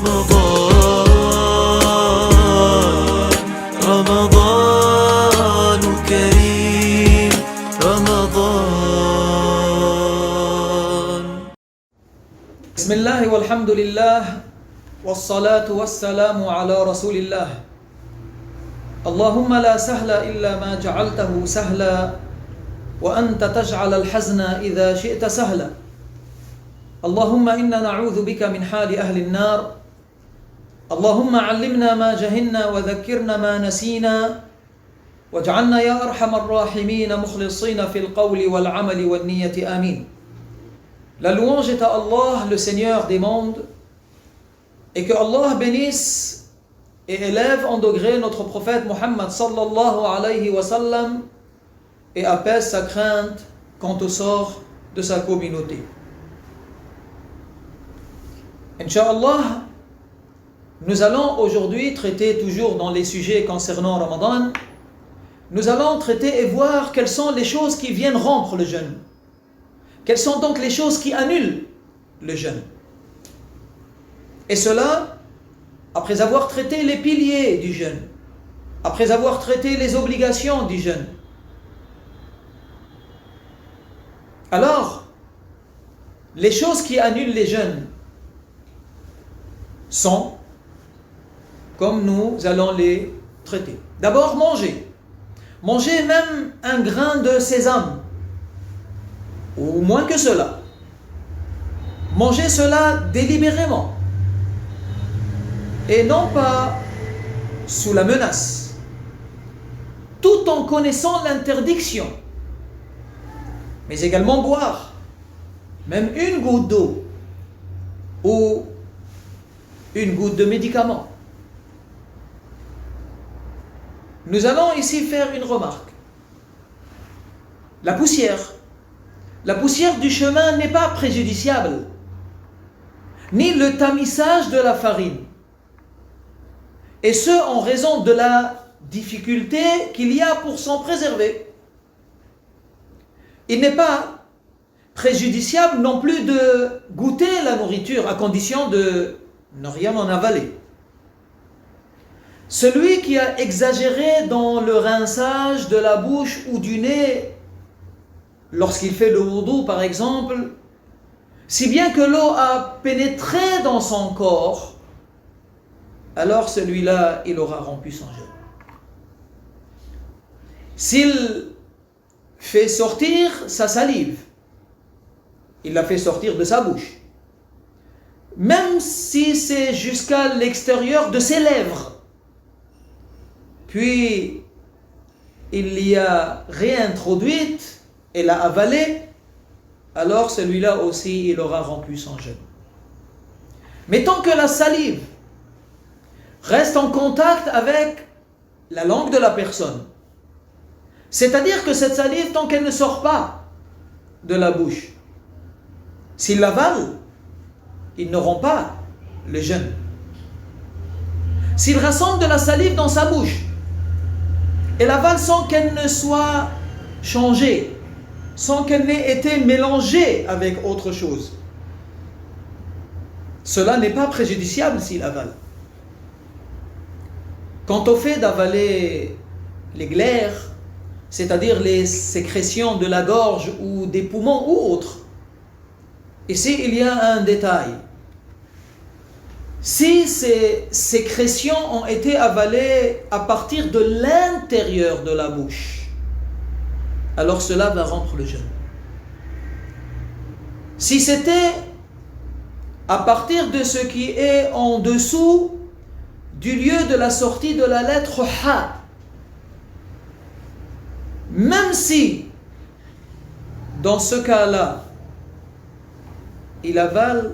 رمضان رمضان كريم رمضان. بسم الله والحمد لله والصلاة والسلام على رسول الله. اللهم لا سهل إلا ما جعلته سهلا وأنت تجعل الحزن إذا شئت سهلا. اللهم إنا نعوذ بك من حال أهل النار. اللهم علمنا ما جهلنا وذكرنا ما نسينا واجعلنا يا أرحم الراحمين مخلصين في القول والعمل والنية آمين. La louange est à Allah, le Seigneur des mondes, et que Allah bénisse et élève en degré notre prophète Muhammad sallallahu alayhi wa sallam et apaise sa crainte quant au sort de sa communauté. Inch'Allah, nous allons aujourd'hui traiter toujours dans les sujets concernant Ramadan, nous allons traiter et voir quelles sont les choses qui viennent rompre le jeûne. Quelles sont donc les choses qui annulent le jeûne? Et cela, après avoir traité les piliers du jeûne, après avoir traité les obligations du jeûne. Alors, les choses qui annulent les jeûnes sont, comme nous allons les traiter. D'abord, manger. Manger même un grain de sésame, ou moins que cela. Manger cela délibérément, et non pas sous la menace, tout en connaissant l'interdiction. Mais également boire, même une goutte d'eau, ou une goutte de médicament. Nous allons ici faire une remarque. La poussière du chemin n'est pas préjudiciable, ni le tamissage de la farine. Et ce, en raison de la difficulté qu'il y a pour s'en préserver. Il n'est pas préjudiciable non plus de goûter la nourriture, à condition de ne rien en avaler. Celui qui a exagéré dans le rinçage de la bouche ou du nez, lorsqu'il fait le wudu par exemple, si bien que l'eau a pénétré dans son corps, alors celui-là, il aura rompu son jeûne. S'il fait sortir sa salive, il la fait sortir de sa bouche, même si c'est jusqu'à l'extérieur de ses lèvres, puis il l'y a réintroduite et l'a avalée, alors celui-là aussi, il aura rompu son jeûne. Mais tant que la salive reste en contact avec la langue de la personne, c'est-à-dire que cette salive, tant qu'elle ne sort pas de la bouche, s'il l'avale, il ne rompt pas le jeûne. S'il rassemble de la salive dans sa bouche et l'avale sans qu'elle ne soit changée, sans qu'elle n'ait été mélangée avec autre chose, cela n'est pas préjudiciable s'il avale. Quant au fait d'avaler les glaires, c'est-à-dire les sécrétions de la gorge ou des poumons ou autres, ici il y a un détail. Si ces sécrétions ont été avalées à partir de l'intérieur de la bouche, alors cela va rompre le jeûne. Si c'était à partir de ce qui est en dessous du lieu de la sortie de la lettre Ha, même si dans ce cas-là il avale,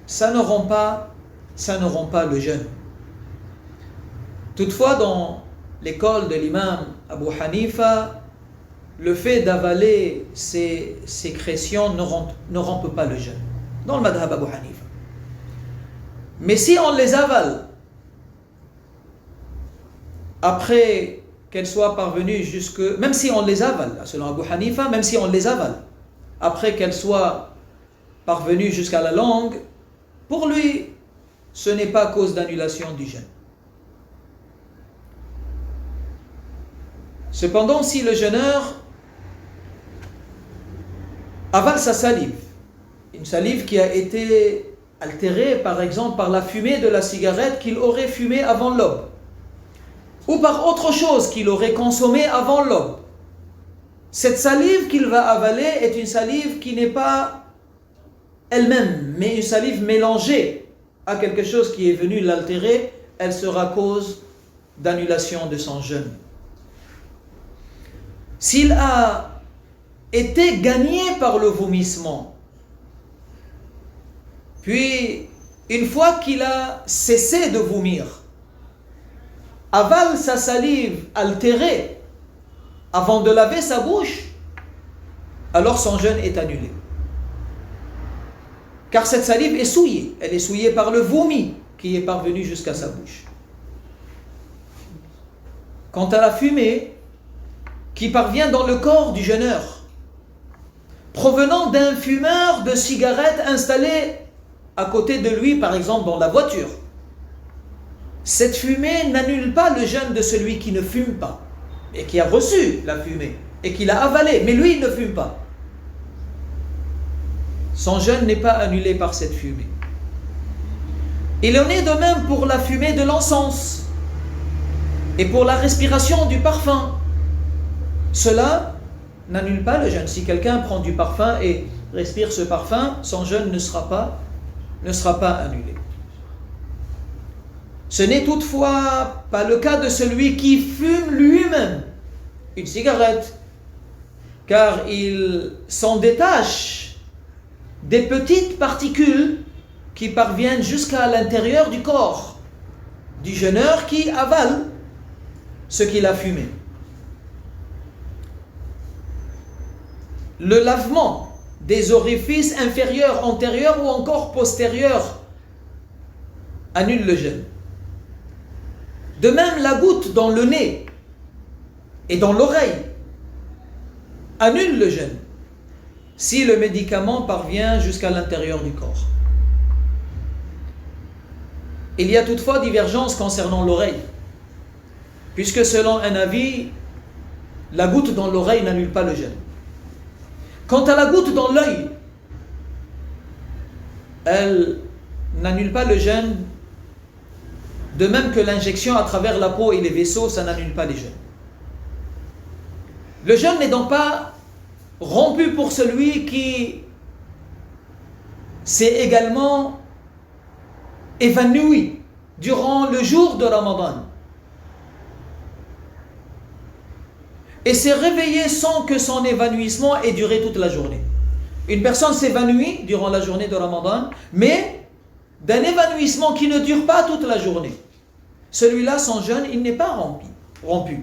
ça ne rompt pas le jeûne. Toutefois, dans l'école de l'imam Abu Hanifa, le fait d'avaler ces sécrétions ne rompt pas le jeûne, dans le madhab Abu Hanifa. Mais si on les avale après qu'elles soient parvenues jusque, même si on les avale, selon Abu Hanifa, même si on les avale après qu'elles soient parvenues jusqu'à la langue, pour lui, ce n'est pas cause d'annulation du jeûne. Cependant, si le jeûneur avale sa salive, une salive qui a été altérée par exemple par la fumée de la cigarette qu'il aurait fumée avant l'aube, ou par autre chose qu'il aurait consommée avant l'aube, cette salive qu'il va avaler est une salive qui n'est pas elle-même, mais une salive mélangée à quelque chose qui est venu l'altérer, elle sera cause d'annulation de son jeûne. S'il a été gagné par le vomissement, puis une fois qu'il a cessé de vomir, avale sa salive altérée avant de laver sa bouche, alors son jeûne est annulé. Car cette salive est souillée, elle est souillée par le vomi qui est parvenu jusqu'à sa bouche. Quant à la fumée qui parvient dans le corps du jeûneur, provenant d'un fumeur de cigarettes installé à côté de lui, par exemple dans la voiture, cette fumée n'annule pas le jeûne de celui qui ne fume pas et qui a reçu la fumée et qui l'a avalée, mais lui il ne fume pas. Son jeûne n'est pas annulé par cette fumée. Il en est de même pour la fumée de l'encens et pour la respiration du parfum. Cela n'annule pas le jeûne. Si quelqu'un prend du parfum et respire ce parfum, son jeûne ne sera pas annulé. Ce n'est toutefois pas le cas de celui qui fume lui-même une cigarette, car il s'en détache des petites particules qui parviennent jusqu'à l'intérieur du corps du jeûneur qui avale ce qu'il a fumé. Le lavement des orifices inférieurs, antérieurs ou encore postérieurs annule le jeûne. De même, la goutte dans le nez et dans l'oreille annule le jeûne si le médicament parvient jusqu'à l'intérieur du corps. Il y a toutefois divergence concernant l'oreille, puisque selon un avis, la goutte dans l'oreille n'annule pas le jeûne. Quant à la goutte dans l'œil, elle n'annule pas le jeûne, de même que l'injection à travers la peau et les vaisseaux, ça n'annule pas les jeûnes. Le jeûne n'est donc pas rompu pour celui qui s'est également évanoui durant le jour de Ramadan et s'est réveillé sans que son évanouissement ait duré toute la journée. Une personne s'évanouit durant la journée de Ramadan, mais d'un évanouissement qui ne dure pas toute la journée. Celui-là, son jeûne, il n'est pas rompu.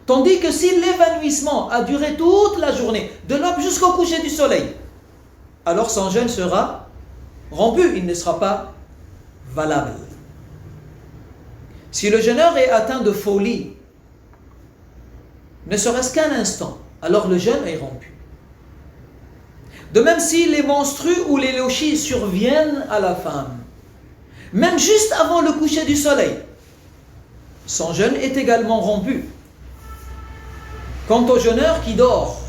Tandis que si l'évanouissement a duré toute la journée, de l'aube jusqu'au coucher du soleil, alors son jeûne sera rompu, il ne sera pas valable. Si le jeûneur est atteint de folie, ne serait-ce qu'un instant, alors le jeûne est rompu. De même si les menstrues ou les lochis surviennent à la femme, même juste avant le coucher du soleil, son jeûne est également rompu. Quant au jeûneur qui dort,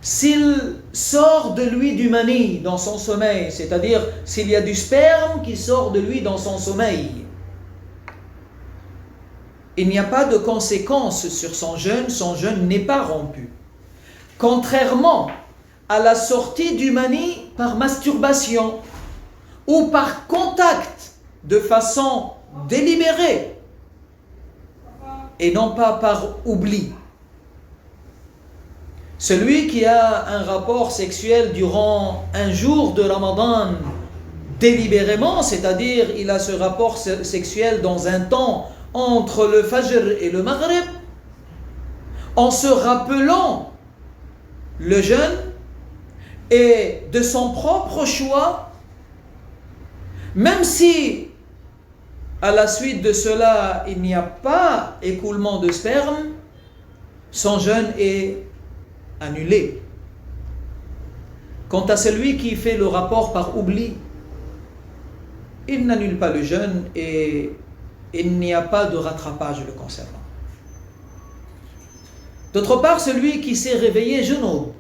s'il sort de lui du mani dans son sommeil, c'est-à-dire s'il y a du sperme qui sort de lui dans son sommeil, il n'y a pas de conséquence sur son jeûne n'est pas rompu. Contrairement à la sortie du mani par masturbation ou par contact de façon délibérée et non pas par oubli. Celui qui a un rapport sexuel durant un jour de Ramadan délibérément, c'est-à-dire il a ce rapport sexuel dans un temps entre le Fajr et le Maghrib, en se rappelant le jeûne et de son propre choix, même si à la suite de cela il n'y a pas écoulement de sperme, son jeûne est annulé. Quant à celui qui fait le rapport par oubli, il n'annule pas le jeûne et il n'y a pas de rattrapage le concernant. D'autre part, celui qui s'est réveillé junub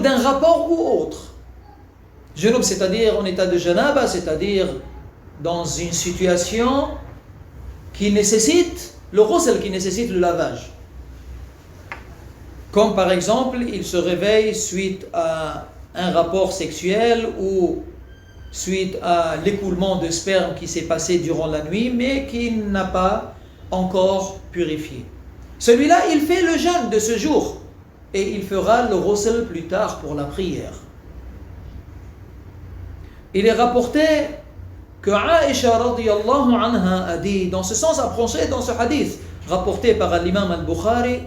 d'un rapport ou autre. Junub, c'est-à-dire en état de janaba, c'est-à-dire dans une situation qui nécessite le ghusl, qui nécessite le lavage. Comme par exemple, il se réveille suite à un rapport sexuel ou suite à l'écoulement de sperme qui s'est passé durant la nuit, mais qui n'a pas encore purifié. Celui-là, il fait le jeûne de ce jour et il fera le ghusl plus tard pour la prière. Il est rapporté que Aïcha radiyallahu anha a dit, dans ce sens approché dans ce hadith, rapporté par l'imam al-Bukhari,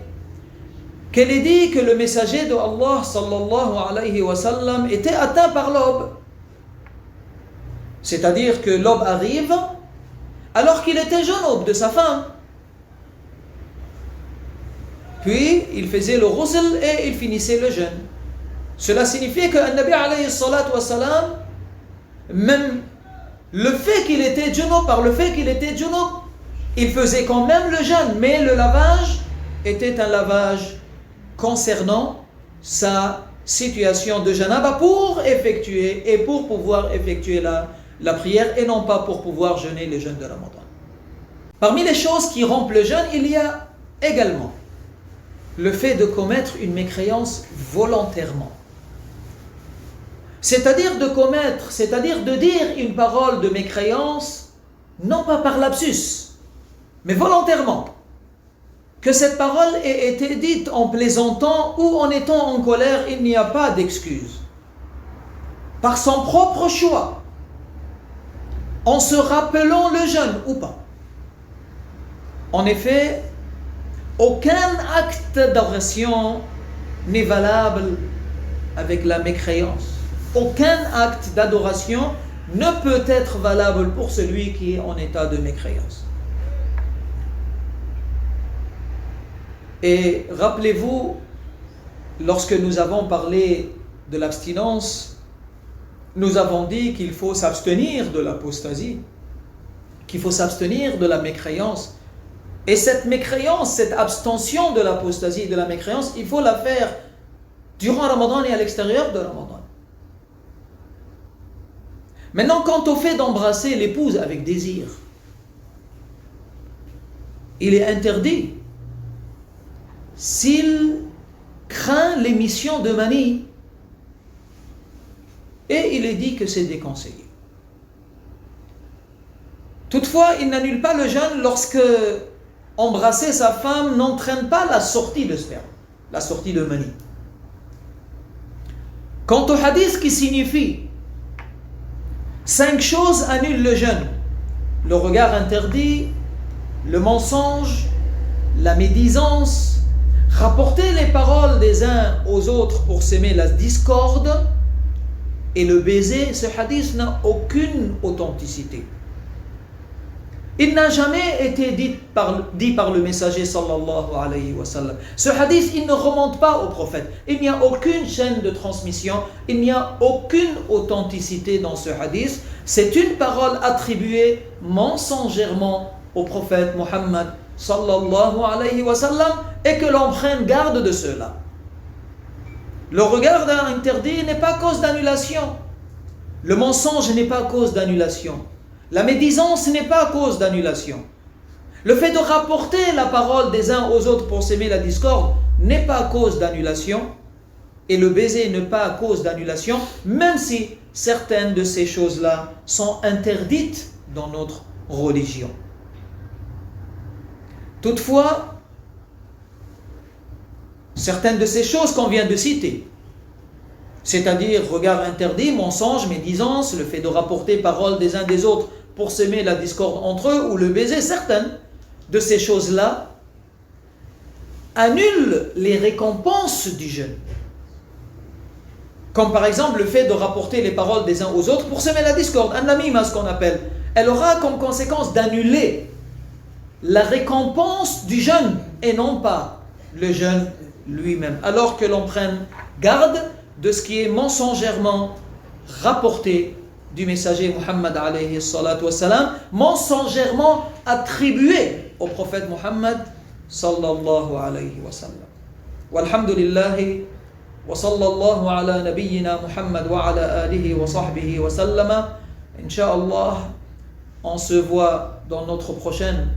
qu'elle ait dit que le messager de Allah sallallahu alayhi wa sallam était atteint par l'aube. C'est-à-dire que l'aube arrive alors qu'il était junub de sa femme. Puis il faisait le ghusl et il finissait le jeûne. Cela signifiait que Nabi alayhi salatu wa salam, même le fait qu'il était junub, par le fait qu'il était junub, il faisait quand même le jeûne, mais le lavage était un lavage concernant sa situation de janaba pour effectuer et pour pouvoir effectuer la prière et non pas pour pouvoir jeûner le jeûne de Ramadan. Parmi les choses qui rompent le jeûne, il y a également le fait de commettre une mécréance volontairement. C'est-à-dire de dire une parole de mécréance, non pas par lapsus, mais volontairement. Que cette parole ait été dite en plaisantant ou en étant en colère, il n'y a pas d'excuse. Par son propre choix, en se rappelant le jeûne ou pas. En effet, aucun acte d'adoration n'est valable avec la mécréance. Aucun acte d'adoration ne peut être valable pour celui qui est en état de mécréance. Et rappelez-vous, lorsque nous avons parlé de l'abstinence, nous avons dit qu'il faut s'abstenir de l'apostasie, qu'il faut s'abstenir de la mécréance. Et cette mécréance, cette abstention de l'apostasie et de la mécréance, il faut la faire durant Ramadan et à l'extérieur de Ramadan. Maintenant, quant au fait d'embrasser l'épouse avec désir, il est interdit s'il craint l'émission de manie, et il est dit que c'est déconseillé. Toutefois, il n'annule pas le jeûne lorsque embrasser sa femme n'entraîne pas la sortie de sperme, la sortie de manie. Quant au hadith qui signifie 5 choses annulent le jeûne: le regard interdit, le mensonge, la médisance, rapporter les paroles des uns aux autres pour s'aimer la discorde, et le baiser. Ce hadith n'a aucune authenticité. Il n'a jamais été dit par le messager sallallahu alayhi wa sallam. Ce hadith, il ne remonte pas au prophète. Il n'y a aucune chaîne de transmission, il n'y a aucune authenticité dans ce hadith. C'est une parole attribuée mensongèrement au prophète Muhammad sallallahu alayhi wa sallam, et que l'on prenne garde de cela. Le regard interdit n'est pas cause d'annulation. Le mensonge n'est pas cause d'annulation. La médisance n'est pas cause d'annulation. Le fait de rapporter la parole des uns aux autres pour s'aimer la discorde n'est pas cause d'annulation. Et le baiser n'est pas cause d'annulation, même si certaines de ces choses-là sont interdites dans notre religion. Toutefois, certaines de ces choses qu'on vient de citer, c'est-à-dire regard interdit, mensonge, médisance, le fait de rapporter parole des uns des autres pour semer la discorde entre eux, ou le baiser, certaines de ces choses-là annulent les récompenses du jeûne. Comme par exemple le fait de rapporter les paroles des uns aux autres pour semer la discorde, un namima, ce qu'on appelle. Elle aura comme conséquence d'annuler la récompense du jeûne et non pas le jeûne lui-même. Alors que l'on prenne garde de ce qui est mensongèrement rapporté du messager Muhammad alayhi salatu wassalam, mensongèrement attribué au prophète Muhammad sallallahu alayhi wa sallam. Walhamdulillahi wa sallallahu ala nabiyyina Muhammad wa ala alihi wa sahbihi wa sallama. Inch'Allah, on se voit dans notre prochaine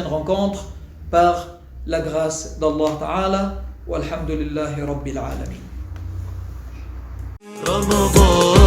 rencontre par la grâce d'Allah Ta'ala. Walhamdulillahi Rabbil Alamin. رمضان